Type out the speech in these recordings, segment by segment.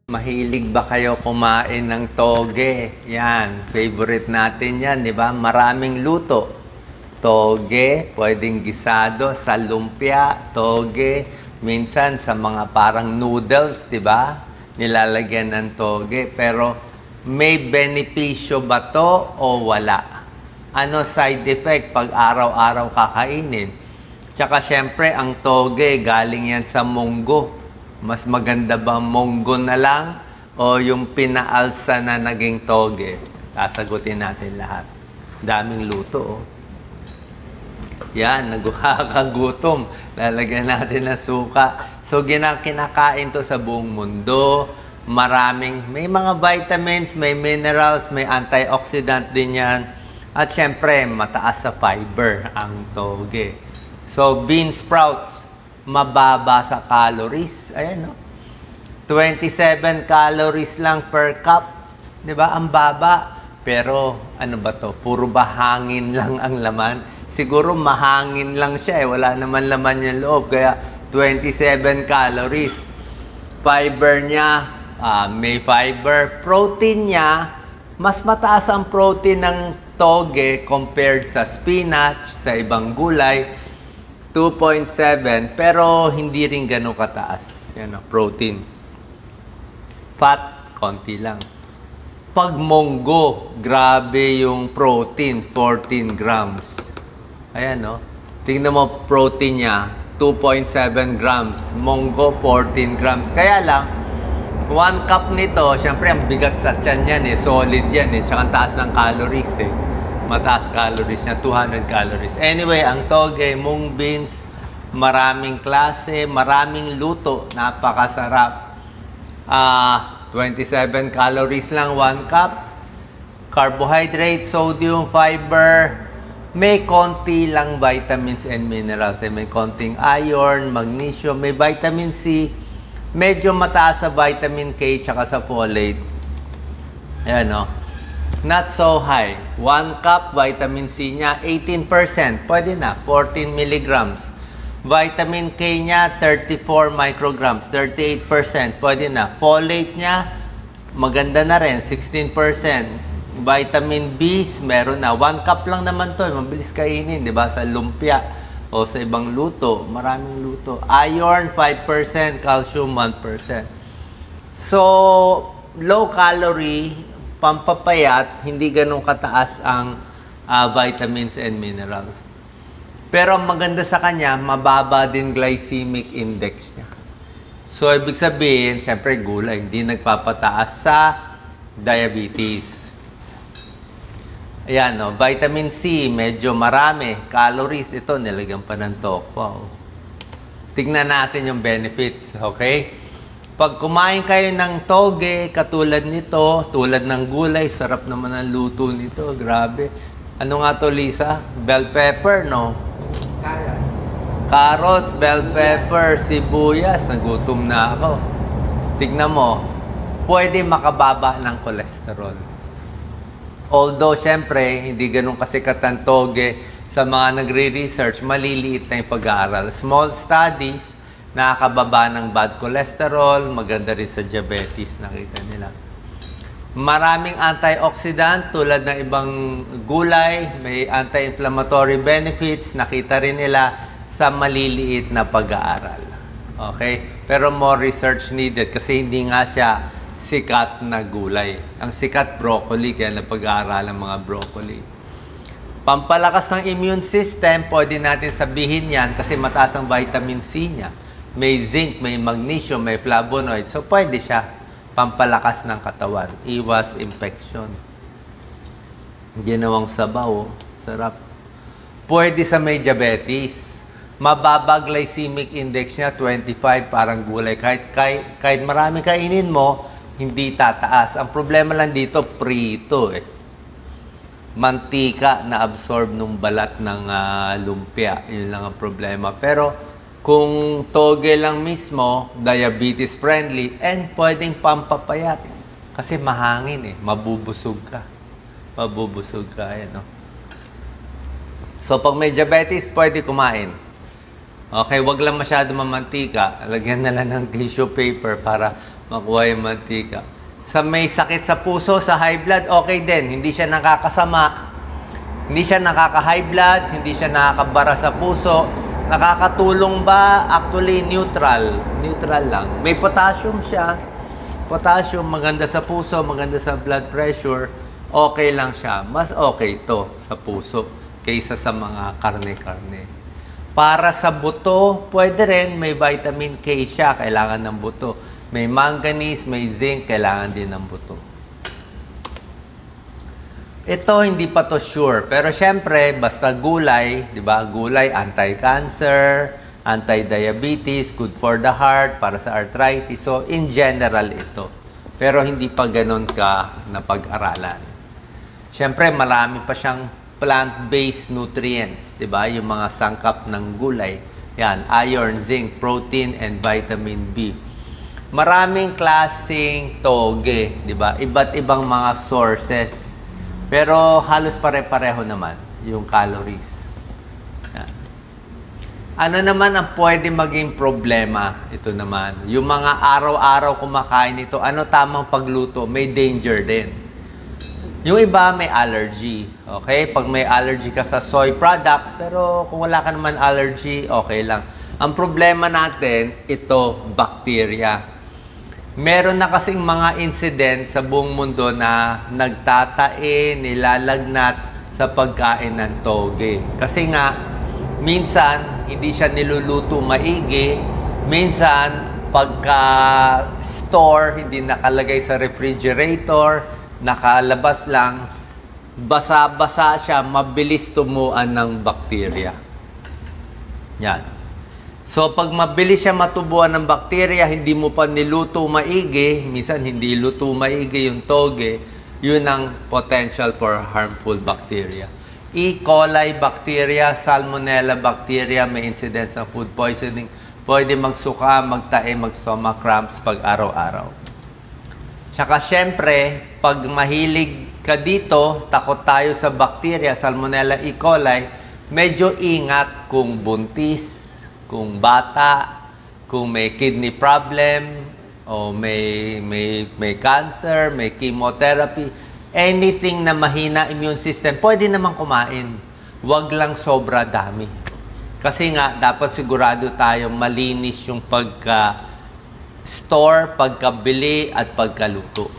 Mahilig ba kayo kumain ng toge? Yan, favorite natin yan, di ba? Maraming luto. Toge, pwedeng gisado sa lumpia, toge, minsan sa mga parang noodles, di ba? Nilalagyan ng toge. Pero may benepisyo ba to o wala? Ano side effect pag araw-araw kakainin? Tsaka syempre, ang toge galing yan sa munggo. Mas maganda ba munggo na lang o yung pinaalsa na naging toge? Sasagutin natin lahat. Daming luto, oh. Yan, nagkakagutom. Lalagyan natin ng suka. So, kinakain to sa buong mundo. May mga vitamins, may minerals, may antioxidant din yan. At syempre, mataas sa fiber ang toge. So, bean sprouts, mababa sa calories. Ayan, no? 27 calories lang per cup. Di ba? Ang baba. Pero, ano ba to? Puro ba hangin lang ang laman? Siguro mahangin lang siya eh. Wala naman laman yung loob. Kaya, 27 calories. Fiber niya, may fiber. Protein niya, mas mataas ang protein ng toge compared sa spinach, sa ibang gulay. 2.7, pero hindi rin ganun kataas. Yan, protein. Fat, konti lang. Pag munggo, grabe yung protein, 14 grams. Ayan, no? Tingnan mo, protein niya, 2.7 grams. Munggo, 14 grams. Kaya lang, 1 cup nito, syempre, ang bigat sa tiyan yan, eh. Solid yan, eh. Tsaka ang taas ng calories, eh. Mataas calories niya, 200 calories. Anyway, ang toge, mung beans, maraming klase, maraming luto, napakasarap. 27 calories lang, 1 cup. Carbohydrate, sodium, fiber, may konti lang vitamins and minerals. May konting iron, magnesium, may vitamin C, medyo mataas sa vitamin K, tsaka sa folate. Ayan, no? Not so high. 1 cup, vitamin C niya, 18%. Pwede na, 14 milligrams. Vitamin K niya, 34 micrograms, 38%. Pwede na. Folate niya, maganda na rin, 16%. Vitamin B, meron na. 1 cup lang naman to, mabilis kainin, di ba? Sa lumpia o sa ibang luto, maraming luto. Iron, 5%, calcium, 1%. So, low calorie, pampapayat, hindi ganun kataas ang vitamins and minerals. Pero ang maganda sa kanya, mababa din glycemic index niya. So, ibig sabihin, syempre gulay, hindi nagpapataas sa diabetes. Ayan, no? Vitamin C, medyo marami. Calories, ito, nilagyan pa ng tokwa. Tignan natin yung benefits, okay? Pag kumain kayo ng toge, katulad nito, tulad ng gulay, sarap naman ang luto nito. Grabe. Ano nga to, Lisa? Bell pepper, no? Carrots. Carrots, bell pepper, sibuyas. Nagutom na ako. Tignan mo, pwede makababa ng cholesterol. Although, syempre, hindi ganun kasikat ang toge sa mga nagre-research, maliliit na yung pag-aaral. Small studies, nakakababa ng bad cholesterol, maganda rin sa diabetes, nakita nila. Maraming antioxidant tulad ng ibang gulay, may anti-inflammatory benefits, nakita rin nila sa maliliit na pag-aaral. Okay? Pero more research needed kasi hindi nga siya sikat na gulay. Ang sikat, broccoli, kaya napag-aaral ang mga broccoli. Pampalakas ng immune system, pwede natin sabihin yan kasi mataas ang vitamin C niya. May zinc, may magnesium, may flavonoid. So, pwede siya pampalakas ng katawan. Iwas infection. Ginawang sabaw. Sarap. Pwede sa may diabetes. Mababa glycemic index niya, 25, parang gulay. Kahit marami kainin mo, hindi tataas. Ang problema lang dito, prito eh. Mantika na absorb nung balat ng lumpia. Yun lang ang problema. Pero, kung toge lang mismo, diabetes friendly, and pwedeng pampapayat. Kasi mahangin eh, mabubusog ka. Mabubusog ka, ayan, no? So, pag may diabetes, pwede kumain. Okay, wag lang masyado mamantika. Lagyan na lang ng tissue paper para Makuha yung mantika. Sa may sakit sa puso, sa high blood, okay din. Hindi siya nakakasama. Hindi siya nakaka-high blood, hindi siya nakakabara sa puso. Nakakatulong ba? Actually, neutral. Neutral lang. May potassium siya. Potassium, maganda sa puso, maganda sa blood pressure. Okay lang siya. Mas okay to sa puso kaysa sa mga karne-karne. Para sa buto, pwede rin. May vitamin K siya. Kailangan ng buto. May manganese, may zinc. Kailangan din ng buto. Ito, hindi pa to sure. Pero syempre, basta gulay, di ba? Gulay, anti-cancer, anti-diabetes, good for the heart, para sa arthritis. So, in general, ito. Pero hindi pa ganun ka napag-aralan. Syempre, marami pa siyang plant-based nutrients, di ba? Yung mga sangkap ng gulay. Yan, iron, zinc, protein, and vitamin B. Maraming klaseng toge, di ba? Iba't ibang mga sources. Pero halos pare-pareho naman yung calories. Yan. Ano naman ang pwede maging problema? Ito naman, yung mga araw-araw kumakain ito, ano tamang pagluto? May danger din. Yung iba may allergy. Okay? Pag may allergy ka sa soy products, pero kung wala ka naman allergy, okay lang. Ang problema natin, ito, bacteria. Meron na kasing mga incident sa buong mundo na nagtatae, nilalagnat sa pagkain ng toge. Kasi nga, minsan, hindi siya niluluto maigi. Minsan, pagka-store, hindi nakalagay sa refrigerator, nakalabas lang, basa-basa siya, mabilis tumuan ng bakterya. Yan. So, pag mabilis siya matubuan ng bakterya, hindi mo pa niluto maigi, minsan hindi luto maigi yung toge, yun ang potential for harmful bacteria. E. coli bacteria, salmonella bacteria, may incidence ng food poisoning, pwede magsuka, magtae, mag-stomach cramps pag araw-araw. Tsaka syempre, pag mahilig ka dito, takot tayo sa bacteria, salmonella, E. coli, medyo ingat kung buntis, kung bata, kung may kidney problem, o may cancer, may chemotherapy, anything na mahina immune system, pwede naman kumain. Huwag lang sobra dami. Kasi nga, dapat sigurado tayo malinis yung pagka-store, pagkabili, at pagkaluto.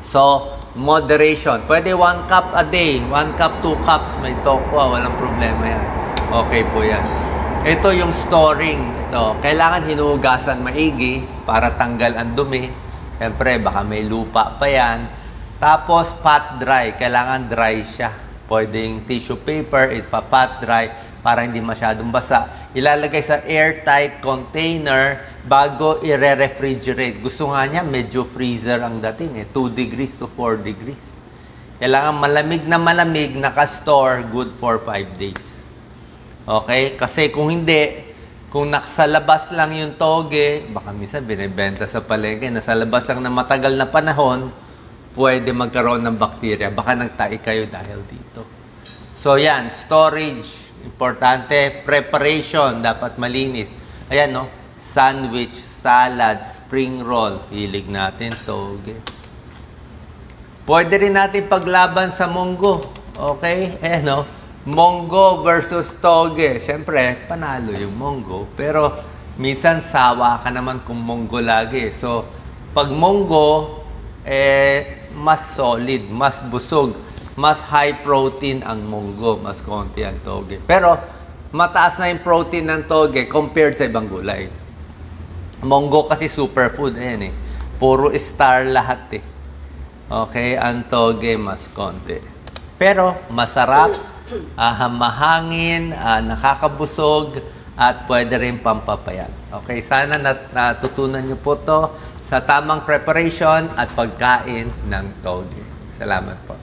So, moderation. Pwede 1 cup a day, 1 cup, 2 cups, may tokwa, walang problema yan. Okay po yan. Ito yung storing. Ito, kailangan hinugasan maigi para tanggal ang dumi. Siyempre, baka may lupa pa yan. Tapos, pat dry. Kailangan dry siya. Pwedeng tissue paper, ipa-pat dry para hindi masyadong basa. Ilalagay sa airtight container bago i-refrigerate. Gusto nga niya, medyo freezer ang dating. 2 degrees to 4 degrees. Kailangan malamig na malamig, naka-store, good for 5 days. Okay? Kasi kung hindi, kung nasa labas lang yung toge, baka minsan binibenta sa palengke, nasa labas lang na matagal na panahon, pwede magkaroon ng bakterya. Baka nagtae kayo dahil dito. So yan, storage, importante. Preparation, dapat malinis. Ayan, no? Sandwich, salad, spring roll. Hilig natin, toge. Pwede rin natin paglaban sa munggo. Okay? Ayan, no? Munggo versus toge. Siyempre, panalo yung munggo. Pero, minsan sawa ka naman kung munggo lagi. So, pag munggo, mas solid, mas busog, mas high protein ang munggo, mas konti ang toge. Pero, mataas na yung protein ng toge compared sa ibang gulay. Munggo kasi superfood, ayan eh. Puro star lahat eh. Okay, ang toge mas konti. Pero, masarap, mahangin, nakakabusog, at pwede rin pampapayat. Okay, sana natutunan niyo po to sa tamang preparation at pagkain ng toge. Salamat po.